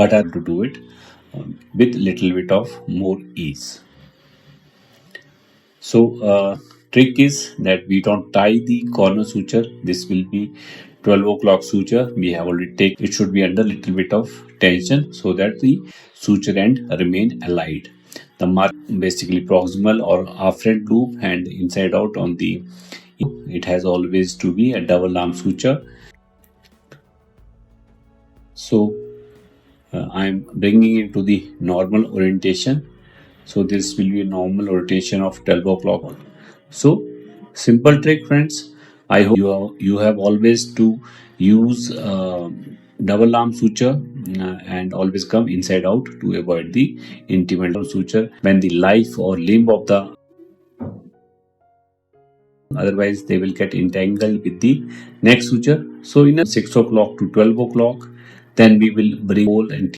but I have to do it with little bit of more ease. So trick is that we don't tie the corner suture. This will be 12 o'clock suture. We have already taken. It should be under little bit of tension so that the suture end remain allied. The mark basically proximal or afferent loop and inside out on the. It has always to be a double arm suture. So I'm bringing it to the normal orientation. So this will be a normal rotation of 12 o'clock. So simple trick, friends. I hope you have always to use double arm suture and always come inside out to avoid the intimate suture when the life or limb of the, otherwise they will get entangled with the next suture. So in a 6 o'clock to 12 o'clock, then we will bring whole and